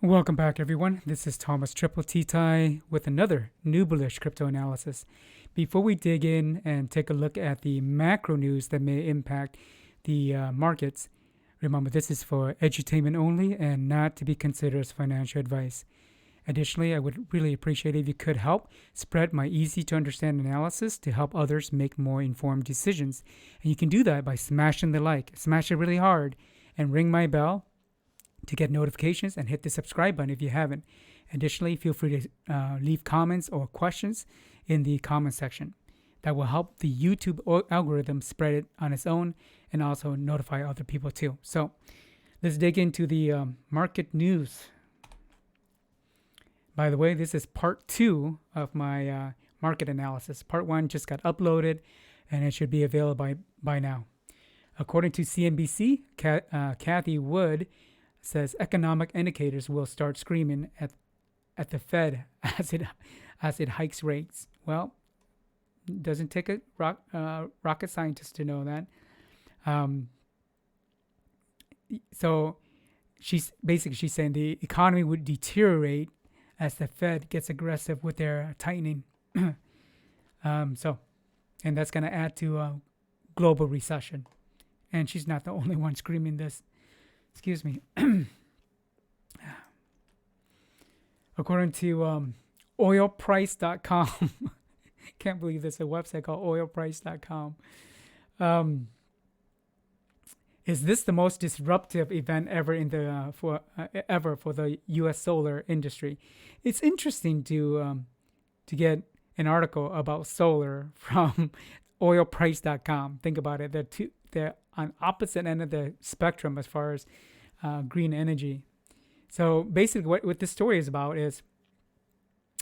Welcome back, everyone. This is Thomas Triple T Tie with another new bullish crypto analysis. Before we dig in and take a look at the macro news that may impact the markets, remember this is for edutainment only and not to be considered as financial advice. Additionally, I would really appreciate if you could help spread my easy to understand analysis to help others make more informed decisions. And you can do that by smashing the like, smash it really hard, and ring my bell to get notifications and hit the subscribe button if you haven't. Additionally, feel free to leave comments or questions in the comment section. That will help the YouTube algorithm spread it on its own and also notify other people too. So let's dig into the market news. By the way, this is part 2 of my market analysis. Part 1 just got uploaded and it should be available by now. According to CNBC, Kathy Wood says economic indicators will start screaming at the Fed as it hikes rates. Well, it doesn't take a rocket scientist to know that. So she's saying the economy would deteriorate as the Fed gets aggressive with their tightening. And that's going to add to a global recession. And she's not the only one screaming this. Excuse me. According to oilprice.com, can't believe there's a website called oilprice.com. Is this the most disruptive event ever for the U.S. solar industry? It's interesting to get an article about solar from oilprice.com. Think about it. They're on opposite end of the spectrum as far as green energy. So basically what this story is about is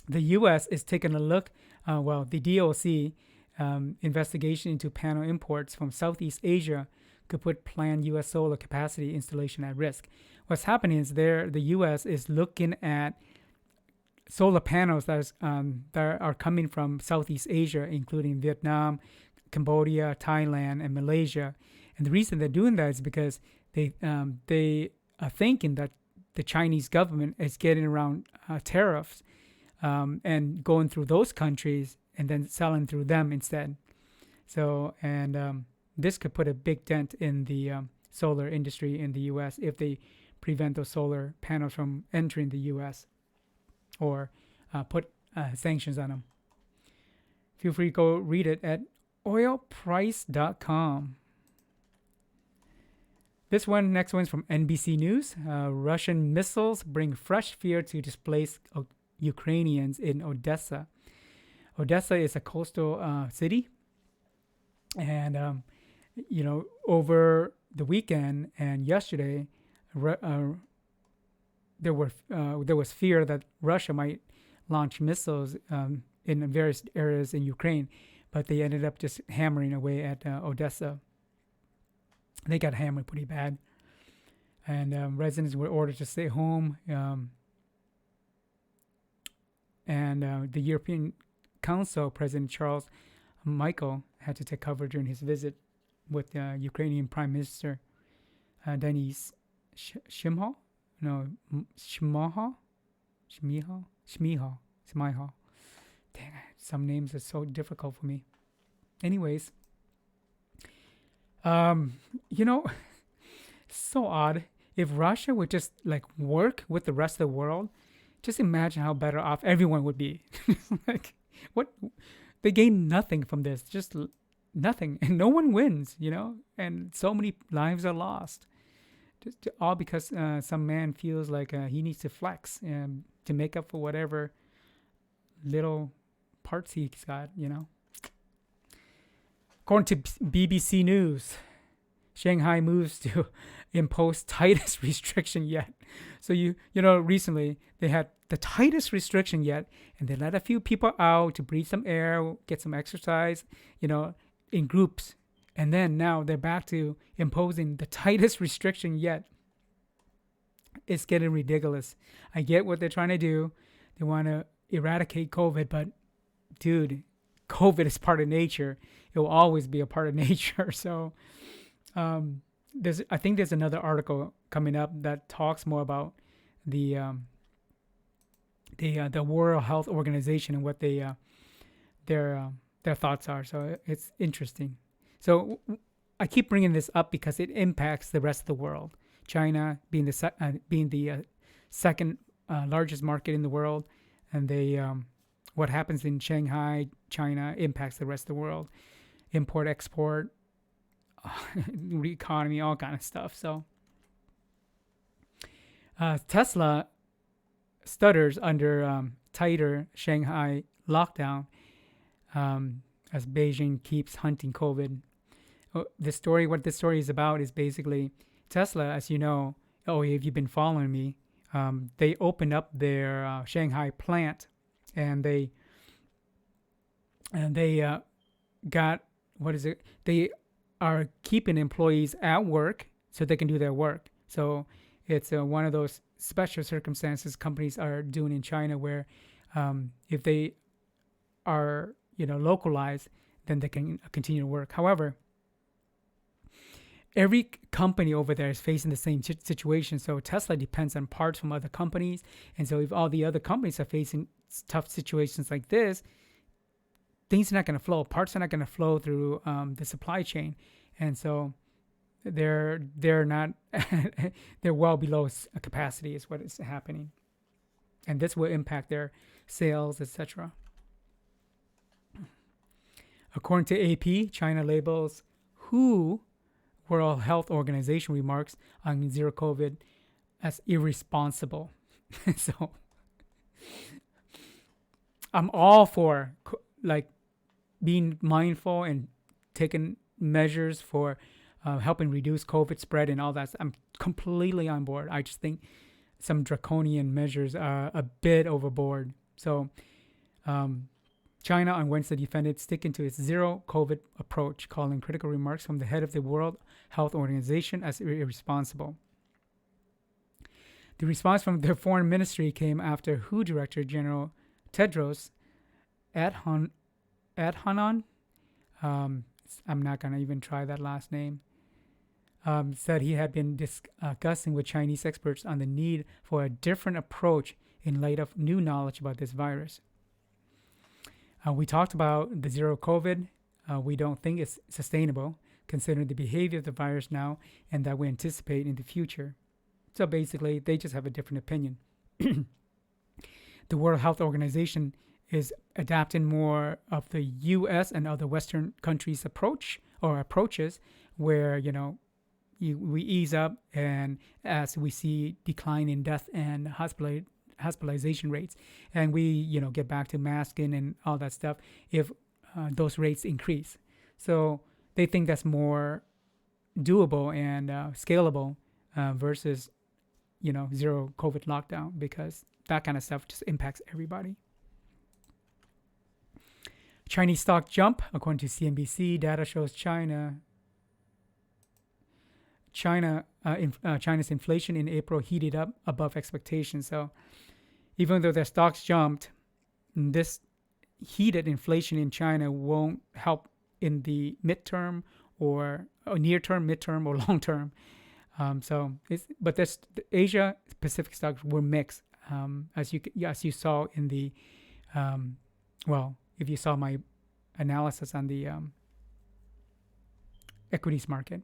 the U.S. is taking a look, the DOC investigation into panel imports from Southeast Asia could put planned U.S. solar capacity installation at risk. What's happening is the U.S. is looking at solar panels that are coming from Southeast Asia, including Vietnam, Cambodia, Thailand, and Malaysia. And the reason they're doing that is because they are thinking that the Chinese government is getting around tariffs and going through those countries and then selling through them instead. So, this could put a big dent in the solar industry in the U.S. if they prevent those solar panels from entering the U.S. or put sanctions on them. Feel free to go read it at oilprice.com. Next one's from NBC News. Russian missiles bring fresh fear to displaced Ukrainians in Odessa. Odessa is a coastal city, and over the weekend and yesterday, there was fear that Russia might launch missiles in various areas in Ukraine, but they ended up just hammering away at Odessa. They got hammered pretty bad, and residents were ordered to stay home. And the European Council President Charles Michel had to take cover during his visit with Ukrainian Prime Minister Denis Shmyhal. Dang it, some names are so difficult for me. Anyways, so odd. If Russia would just work with the rest of the world, just imagine how better off everyone would be. What? They gain nothing from this, just nothing, and no one wins, and so many lives are lost. Just all because some man feels like he needs to flex to make up for whatever little parts he's got, According to BBC News, Shanghai moves to impose tightest restriction yet. So recently they had the tightest restriction yet, and they let a few people out to breathe some air, get some exercise, in groups. And then now they're back to imposing the tightest restriction yet. It's getting ridiculous. I get what they're trying to do. They want to eradicate COVID, but dude, COVID is part of nature. It will always be a part of nature. So I think there's another article coming up that talks more about the World Health Organization and what their thoughts are. So it's interesting. So I keep bringing this up because it impacts the rest of the world. China being the second largest market in the world, and what happens in Shanghai, China impacts the rest of the world. Import, export, economy, all kind of stuff. So Tesla stutters under tighter Shanghai lockdown as Beijing keeps hunting COVID. What this story is about is basically Tesla, as you know, if you've been following me, they opened up their Shanghai plant, and they got, what is it? They are keeping employees at work so they can do their work. So it's one of those special circumstances companies are doing in China where if they are localized, then they can continue to work. However, every company over there is facing the same situation. So Tesla depends on parts from other companies. And so if all the other companies are facing tough situations like this, things are not going to flow. Parts are not going to flow through the supply chain. And so they're not, they're well below capacity is what is happening. And this will impact their sales, etc. According to AP, China labels WHO, World Health Organization, remarks on zero COVID as irresponsible. So I'm all for being mindful and taking measures for helping reduce COVID spread and all that. I'm completely on board. I just think some draconian measures are a bit overboard. So China on Wednesday defended sticking to its zero COVID approach, calling critical remarks from the head of the World Health Organization as irresponsible. The response from their foreign ministry came after WHO Director General Tedros Adhanom, I'm not going to even try that last name, said he had been discussing with Chinese experts on the need for a different approach in light of new knowledge about this virus. We talked about the zero COVID. We don't think it's sustainable considering the behavior of the virus now and that we anticipate in the future. So basically, they just have a different opinion. The World Health Organization is adapting more of the U.S. and other Western countries' approaches where, we ease up, and as we see decline in death and hospitalization rates, and we get back to masking and all that stuff if those rates increase. So they think that's more doable and scalable versus zero COVID lockdown, because that kind of stuff just impacts everybody. Chinese stock jump. According to CNBC, data shows China's inflation in April heated up above expectations. So even though their stocks jumped, this heated inflation in China won't help in the midterm or near term, midterm, or long term. But the Asia Pacific stocks were mixed, as you saw in the if you saw my analysis on the equities market.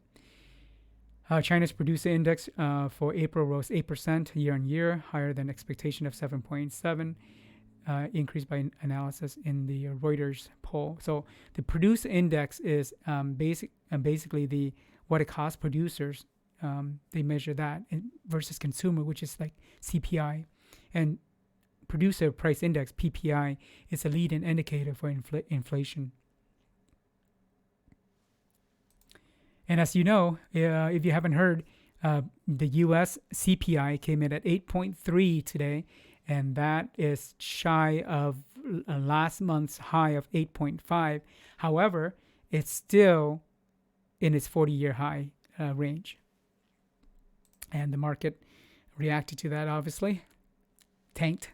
China's producer index for April rose 8% year on year, higher than expectation of 7.7, increased by analysis in the Reuters poll. So the producer index is basically what it costs producers. They measure that versus consumer, which is like CPI. And producer price index, PPI, is a leading indicator for inflation. And as you know, if you haven't heard, the U.S. CPI came in at 8.3 today, and that is shy of last month's high of 8.5. However, it's still in its 40-year high range. And the market reacted to that, obviously. Tanked.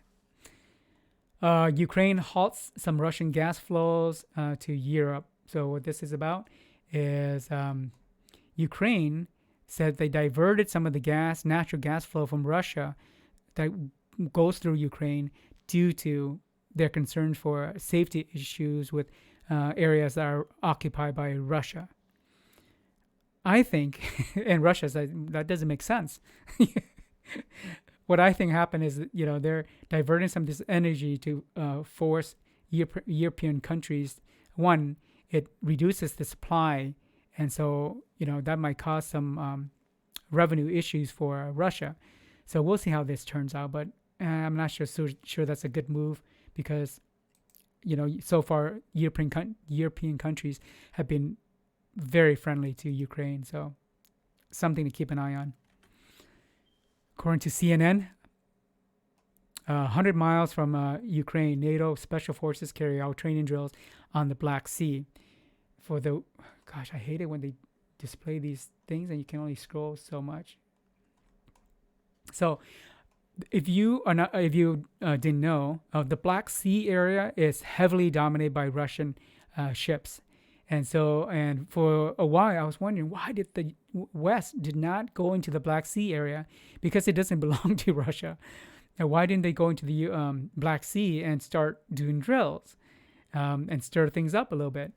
Ukraine halts some Russian gas flows to Europe. So what this is about is Ukraine said they diverted some of the natural gas flow from Russia that goes through Ukraine due to their concerns for safety issues with areas that are occupied by Russia. I think, and Russia says that doesn't make sense. What I think happened is, they're diverting some of this energy to force European countries. One, it reduces the supply, and so that might cause some revenue issues for Russia. So we'll see how this turns out, but I'm not sure that's a good move because so far European countries have been very friendly to Ukraine, so something to keep an eye on. According to CNN, 100 miles from Ukraine, NATO special forces carry out training drills on the Black Sea. I hate it when they display these things and you can only scroll so much. So, if you didn't know, the Black Sea area is heavily dominated by Russian ships. And for a while, I was wondering why did the West did not go into the Black Sea area, because it doesn't belong to Russia. And why didn't they go into the Black Sea and start doing drills and stir things up a little bit?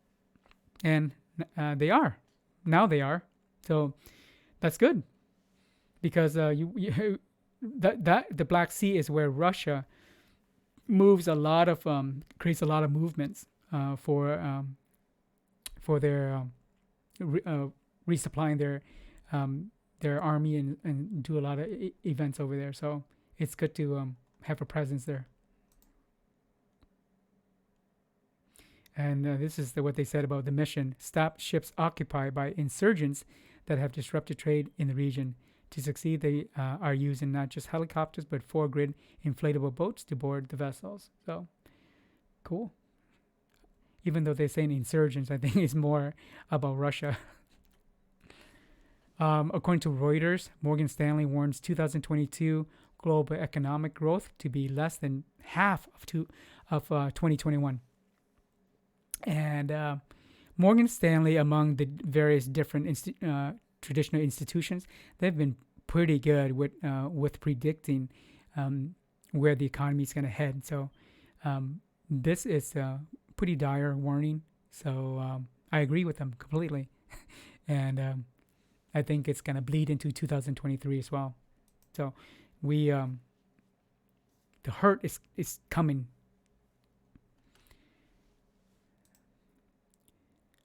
And they are. Now they are. So that's good, because the Black Sea is where Russia moves creates a lot of movements for their resupplying their army and do a lot of events over there. So it's good to have a presence there. And this is what they said about the mission: stop ships occupied by insurgents that have disrupted trade in the region. To succeed, they are using not just helicopters but 4-grid inflatable boats to board the vessels. So cool. Even though they're saying insurgents, I think it's more about Russia. According to Reuters, Morgan Stanley warns 2022 global economic growth to be less than half of 2021. And Morgan Stanley, among the various different traditional institutions, they've been pretty good with predicting where the economy is going to head. So this is pretty dire warning. So I agree with them completely. And I think it's going to bleed into 2023 as well. So the hurt is coming.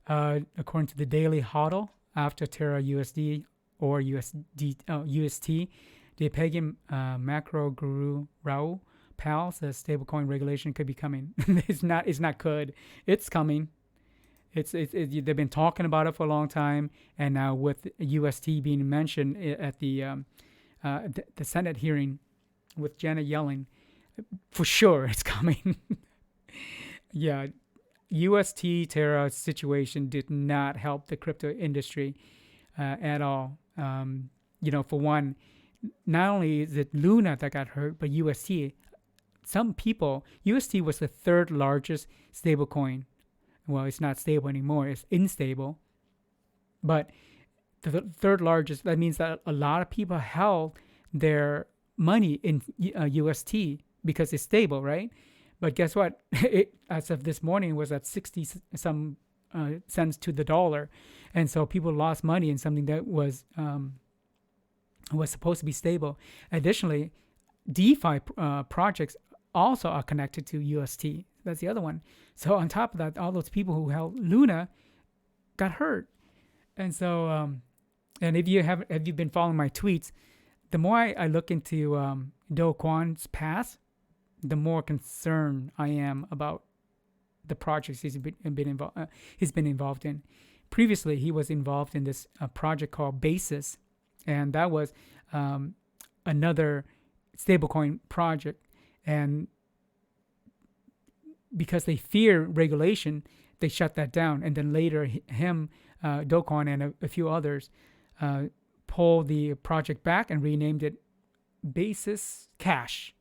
According to the Daily Hodl, after Terra USD or UST, the pagan macro guru Raul Pal says stablecoin regulation could be coming. It's not good. It's coming. They've been talking about it for a long time, and now with UST being mentioned at the Senate hearing with Janet Yellen, for sure it's coming. Yeah, UST Terra situation did not help the crypto industry at all. For one, not only is it Luna that got hurt, but UST. UST was the third largest stablecoin. Well, it's not stable anymore. It's unstable. But the third largest, that means that a lot of people held their money in UST because it's stable, right? But guess what? As of this morning, it was at 60 some cents to the dollar. And so people lost money in something that was supposed to be stable. Additionally, DeFi projects also are connected to UST. That's the other one. So on top of that, all those people who held Luna got hurt. And so, and if you been following my tweets, the more I look into Do Kwon's past, the more concerned I am about the projects he's been involved in. Previously, he was involved in this project called Basis, and that was another stablecoin project. And because they fear regulation, they shut that down. And then later, him, Do Kwon, and a few others pulled the project back and renamed it Basis Cash.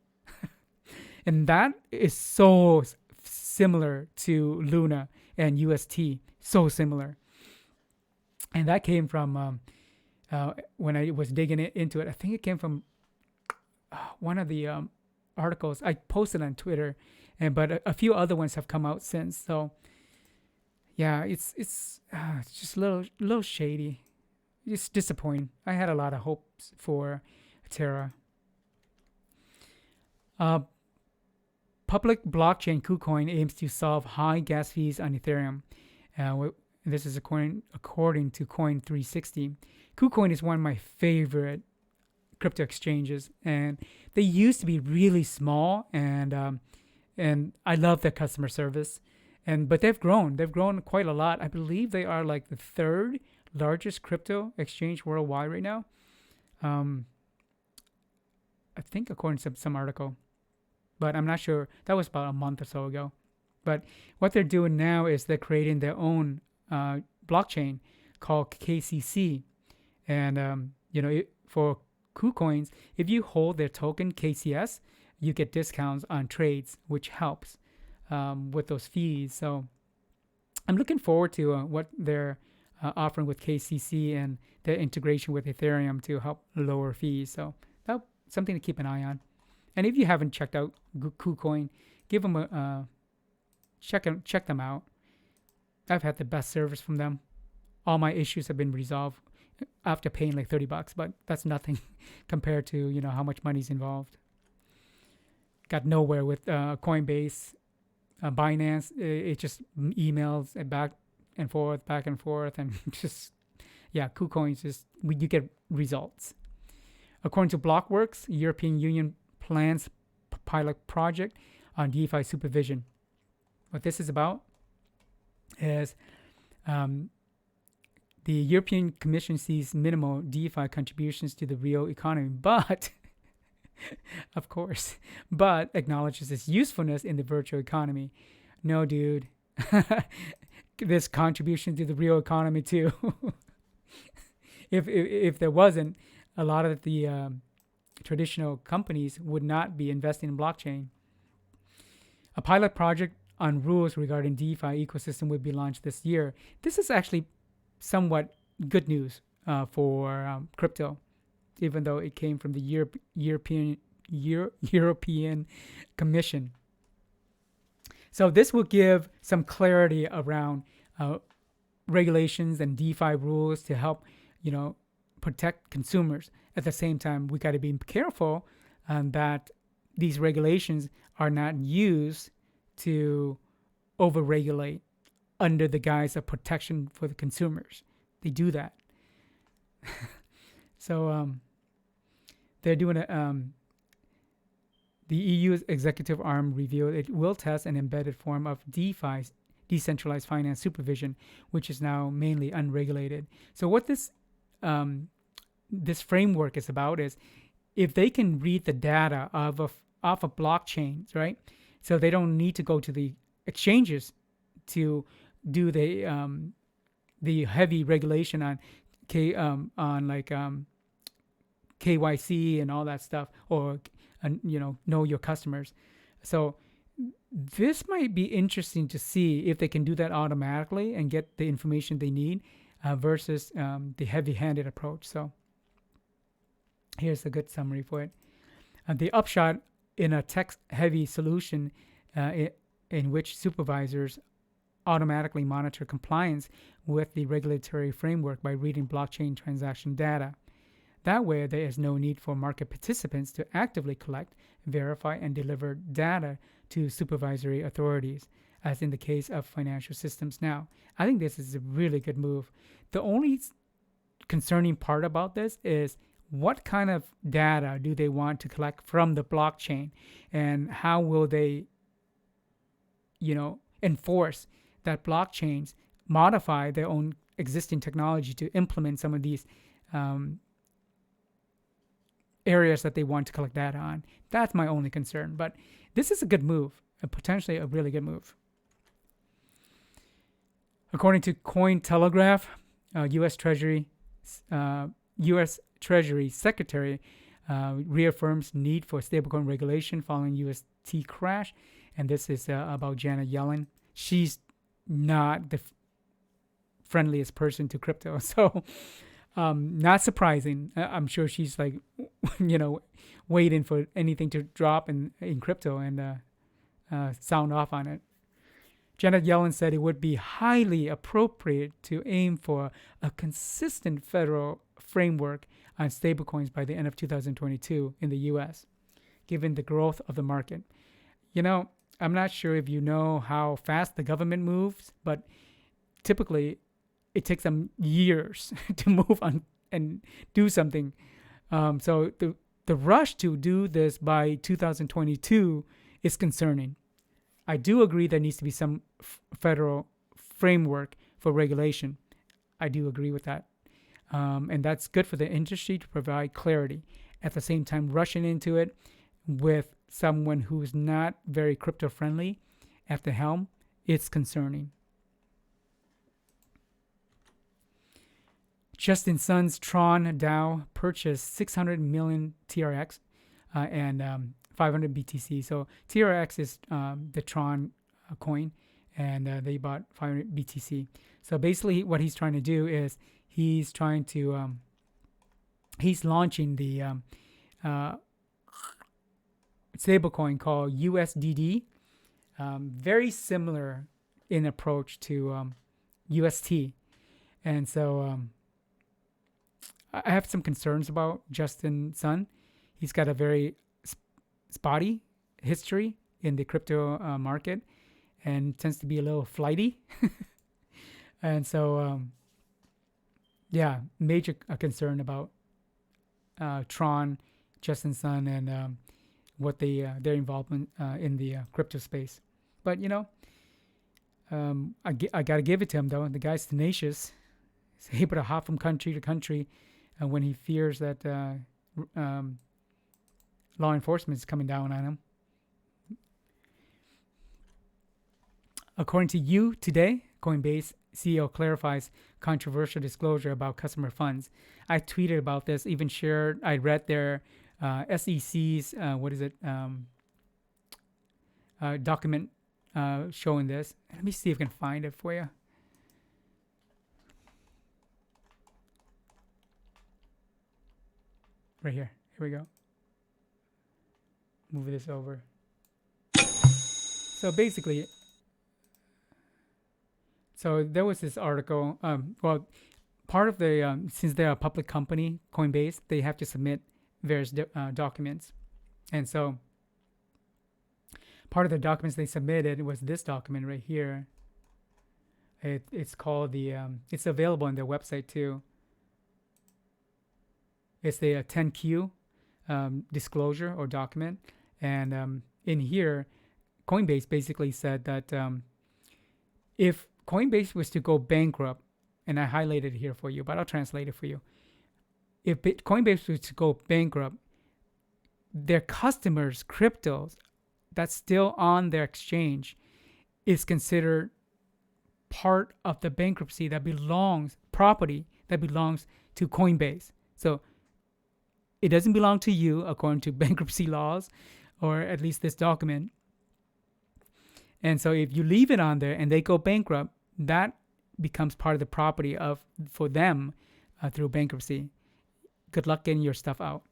And that is so similar to Luna and UST, so similar. And that came from, when I was digging into it, I think it came from one of the articles I posted on Twitter, but a few other ones have come out since. So yeah, it's just a little shady. It's disappointing. I had a lot of hopes for Terra. Public blockchain Kucoin aims to solve high gas fees on Ethereum. This is according to Coin360. Kucoin is one of my favorite crypto exchanges, and they used to be really small, and I love their customer service, but they've grown quite a lot. I believe they are like the third largest crypto exchange worldwide right now. I think according to some article, but I'm not sure. That was about a month or so ago. But what they're doing now is they're creating their own blockchain called KCC, and for KuCoins, if you hold their token KCS, you get discounts on trades, which helps with those fees. So I'm looking forward to what they're offering with KCC and their integration with Ethereum to help lower fees. So that's something to keep an eye on. And if you haven't checked out KuCoin, give them a check them out. I've had the best service from them. All my issues have been resolved after paying like $30, but that's nothing compared to how much money's involved. Got nowhere with Coinbase, Binance. It just emails and back and forth, and just KuCoin just you get results. According to Blockworks, European Union plans pilot project on DeFi supervision. What this is about is the European Commission sees minimal DeFi contributions to the real economy, but of course, but acknowledges its usefulness in the virtual economy. No, dude, there's contribution to the real economy too. If there wasn't, a lot of the traditional companies would not be investing in blockchain. A pilot project on rules regarding DeFi ecosystem would be launched this year. This is actually somewhat good news for crypto, even though it came from the European Commission. So this will give some clarity around regulations and DeFi rules to help, protect consumers. At the same time, we got to be careful that these regulations are not used to overregulate under the guise of protection for the consumers. They do that. So they're doing the EU's executive arm revealed it will test an embedded form of DeFi, decentralized finance supervision, which is now mainly unregulated. So what this framework is about is if they can read the data off of blockchains, right? So they don't need to go to the exchanges to do the heavy regulation on KYC and all that stuff, or know your customers. So this might be interesting to see if they can do that automatically and get the information they need versus the heavy-handed approach. So here's a good summary for it. The upshot in a text-heavy solution in which supervisors automatically monitor compliance with the regulatory framework by reading blockchain transaction data. That way, there is no need for market participants to actively collect, verify, and deliver data to supervisory authorities, as in the case of financial systems now. I think this is a really good move. The only concerning part about this is what kind of data do they want to collect from the blockchain, and how will they, enforce that blockchains modify their own existing technology to implement some of these areas that they want to collect data on. That's my only concern. But this is a good move, potentially a really good move. According to Cointelegraph, U.S. Treasury Secretary reaffirms need for stablecoin regulation following UST crash, and this is about Janet Yellen. She's not the friendliest person to crypto, so Not surprising. I'm sure she's like, waiting for anything to drop in crypto and sound off on it. Janet Yellen said it would be highly appropriate to aim for a consistent federal framework on stablecoins by the end of 2022 in the U.S., given the growth of the market. I'm not sure if you know how fast the government moves, but typically it takes them years to move on and do something. So the rush to do this by 2022 is concerning. I do agree there needs to be some federal framework for regulation. I do agree with that. And that's good for the industry to provide clarity. At the same time, rushing into it with someone who's not very crypto friendly at the helm, it's concerning. Justin Sun's Tron DAO purchased 600 million TRX and 500 BTC. So TRX is the Tron coin, and they bought 500 BTC. So basically, what he's trying to do is he's launching the stablecoin called USDD, very similar in approach to UST, and so I have some concerns about Justin Sun. He's got a very spotty history in the crypto market and tends to be a little flighty. And so, major concern about Tron, Justin Sun, and what their involvement in the crypto space. But, I got to give it to him, though. The guy's tenacious. He's able to hop from country to country when he fears that law enforcement is coming down on him. According to You Today, Coinbase CEO clarifies controversial disclosure about customer funds. I tweeted about this, even shared, I read their SEC's, document showing this. Let me see if I can find it for you. Right here. Here we go. Move this over. So basically, there was this article. Part of the since they're a public company, Coinbase, they have to submit various documents, and so part of the documents they submitted was this document right here. It's called the. It's available on their website too. It's the 10Q disclosure or document. And in here, Coinbase basically said that if Coinbase was to go bankrupt, and I highlighted it here for you, but I'll translate it for you. If Coinbase was to go bankrupt, their customers' cryptos that's still on their exchange is considered part of the bankruptcy property that belongs to Coinbase. So it doesn't belong to you according to bankruptcy laws, or at least this document. And so if you leave it on there and they go bankrupt, that becomes part of the property for them through bankruptcy. Good luck getting your stuff out.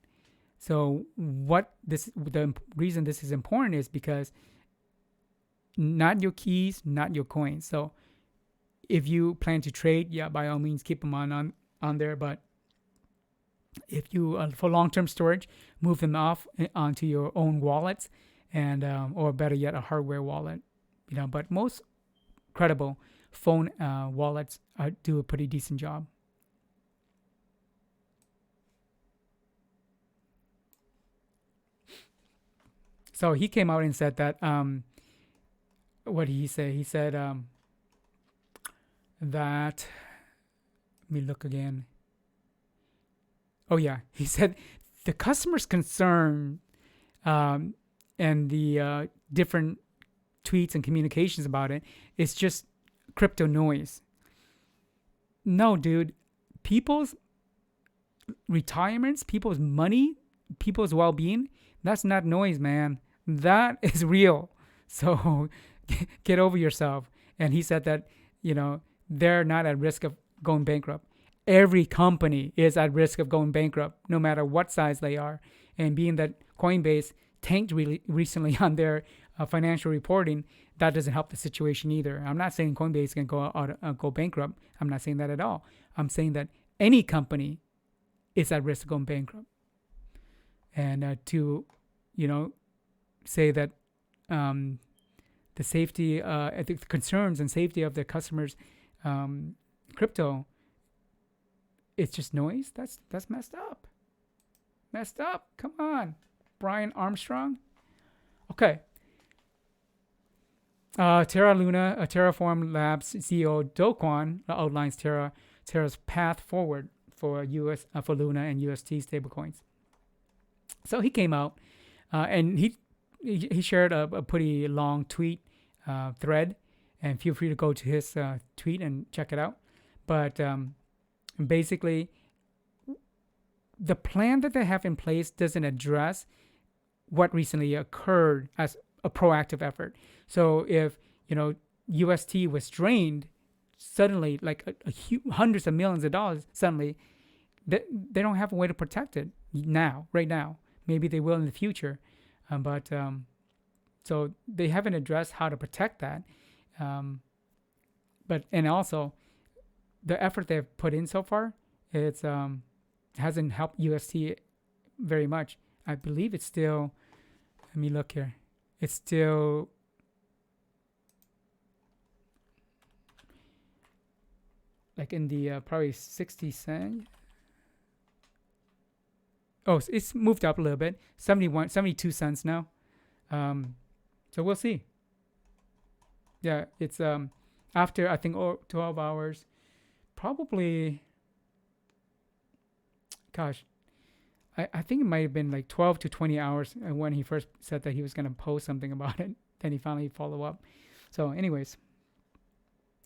So the reason this is important is because not your keys, not your coins. So if you plan to trade, by all means keep them on there. But if you for long-term storage, move them off onto your own wallets, and or better yet, a hardware wallet. But most credible phone wallets do a pretty decent job. So he came out and said that. What did he say? He said that. Let me look again. Oh yeah, he said the customer's concern and the different tweets and communications about it is just crypto noise. No, dude, people's retirements, people's money, people's well-being, that's not noise, man. That is real. So get over yourself. And he said that, they're not at risk of going bankrupt. every company is at risk of going bankrupt, no matter what size they are. And being that Coinbase tanked really recently on their financial reporting, that doesn't help the situation either. I'm not saying Coinbase can go bankrupt. I'm not saying that at all. I'm saying that any company is at risk of going bankrupt. And to, say that the safety, the concerns and safety of their customers, crypto, it's just noise. That's messed up. Messed up. Come on, Brian Armstrong. Okay. Terraform Labs CEO Do Kwon outlines Terra's path forward for for Luna and UST stablecoins. So he came out and he shared a pretty long tweet thread, and feel free to go to his tweet and check it out. But basically, the plan that they have in place doesn't address what recently occurred as a proactive effort. So if UST was drained suddenly, like hundreds of millions of dollars suddenly, they don't have a way to protect it right now. Maybe they will in the future, but so they haven't addressed how to protect that. And also, the effort they've put in so far, it's hasn't helped UST very much. I believe it's still. Let me look here. It's still. Like in the probably 60 cent. Oh, it's moved up a little bit. 72 cents now. So we'll see. Yeah, it's after I think 12 hours. Probably, gosh, I think it might have been like 12 to 20 hours when he first said that he was going to post something about it. Then he finally followed up. So anyways,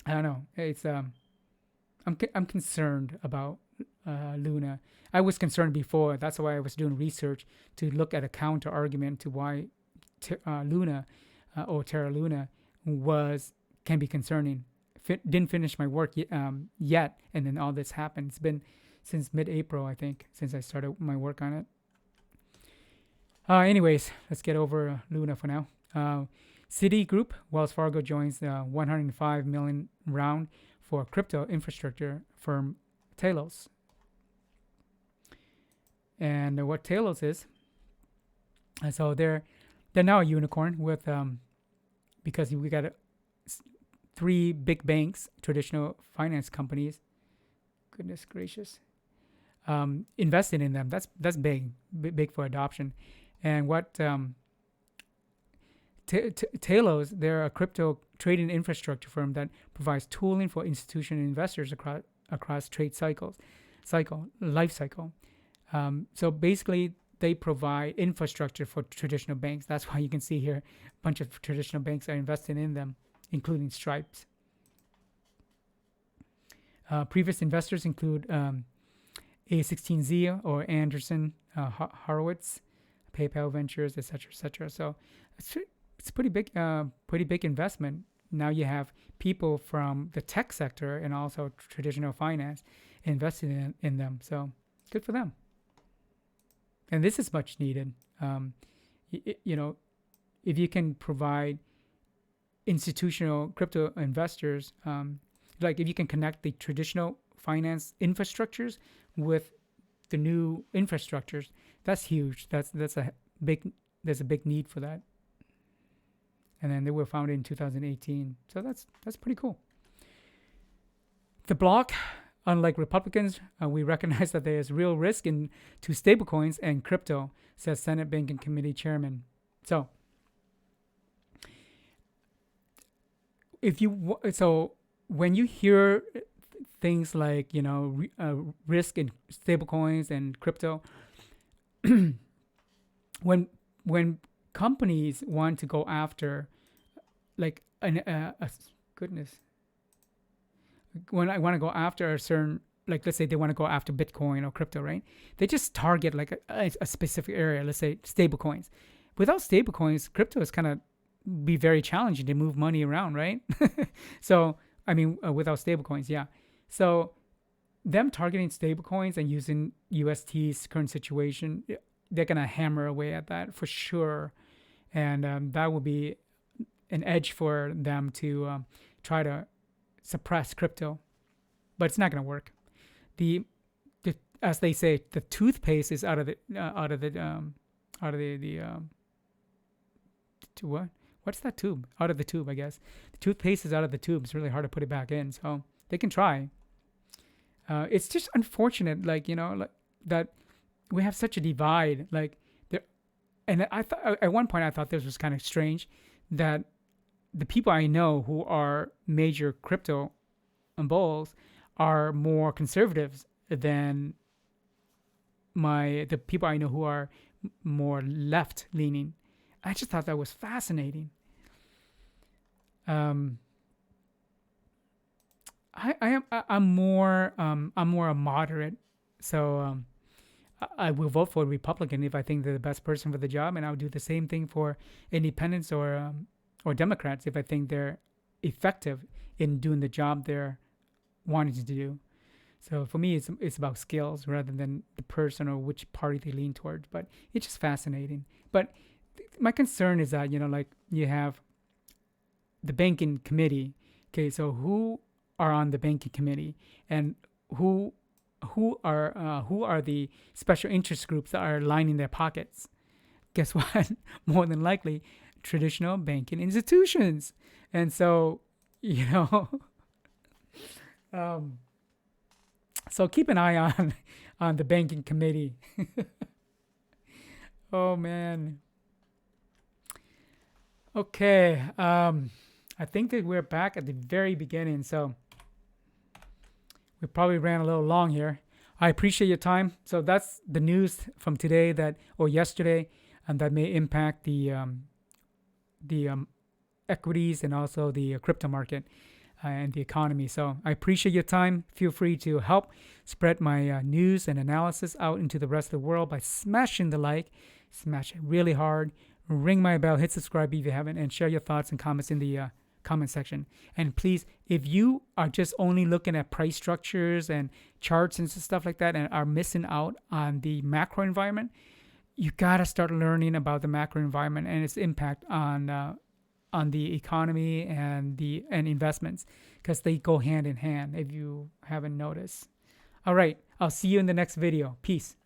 I don't know. It's I'm concerned about Luna. I was concerned before. That's why I was doing research to look at a counter argument to why Luna or Terra Luna can be concerning. Didn't finish my work yet, and then all this happened. It's been since mid-April, I think, since I started my work on it. Anyways, let's get over Luna for now. Citigroup, Wells Fargo joins the $105 million round for crypto infrastructure firm Talos. And what Talos is, so they're now a unicorn with because we got 3 big banks, traditional finance companies. Goodness gracious, invested in them. That's big for adoption. And what Talos, they're a crypto trading infrastructure firm that provides tooling for institutional investors across trade life cycle. So basically, they provide infrastructure for traditional banks. That's why you can see here a bunch of traditional banks are invested in them, including Stripes. Previous investors include A16Z or Anderson Horowitz, PayPal Ventures, etc. So it's pretty big investment. Now you have people from the tech sector and also traditional finance invested in them. So good for them. And this is much needed. If you can provide institutional crypto investors, like if you can connect the traditional finance infrastructures with the new infrastructures, that's huge. There's a big need for that. And then they were founded in 2018. So that's pretty cool. The block, unlike Republicans, we recognize that there is real risk to stablecoins and crypto, says Senate Banking Committee Chairman. So, when you hear things like risk in stablecoins and crypto, when companies want to go after, like when I want to go after a certain, like let's say they want to go after Bitcoin or crypto, right? They just target like a specific area, let's say stable coins. Without stable coins, crypto is kind of be very challenging to move money around, right? So, I mean, without stable coins, yeah. So them targeting stablecoins and using UST's current situation, they're gonna hammer away at that for sure, and that will be an edge for them to try to suppress crypto, but it's not gonna work. The as they say, the toothpaste is out of the to what? What's that tube? Out of the tube, I guess. The toothpaste is out of the tube. It's really hard to put it back in. So they can try. It's just unfortunate, like, like that we have such a divide. Like there, and I thought at one point I thought this was kind of strange that the people I know who are major crypto bulls are more conservatives than the people I know who are more left leaning. I just thought that was fascinating. I'm more a moderate, so I will vote for a Republican if I think they're the best person for the job, and I'll do the same thing for independents or Democrats if I think they're effective in doing the job they're wanting to do. So for me, it's about skills rather than the person or which party they lean towards. But it's just fascinating. But my concern is that, like you have the banking committee. Okay, so who are on the banking committee, and who are the special interest groups that are lining their pockets? Guess what? More than likely, traditional banking institutions. And so, so keep an eye on the banking committee. Oh man. Okay. I think that we're back at the very beginning, so we probably ran a little long here. I appreciate your time. So that's the news from today or yesterday, and that may impact the equities and also the crypto market and the economy. So I appreciate your time. Feel free to help spread my news and analysis out into the rest of the world by smashing the like, smash it really hard, ring my bell, hit subscribe if you haven't, and share your thoughts and comments in the comment section. And please, if you are just only looking at price structures and charts and stuff like that and are missing out on the macro environment, you gotta start learning about the macro environment and its impact on the economy and investments, because they go hand in hand if you haven't noticed. All right, I'll see you in the next video. Peace.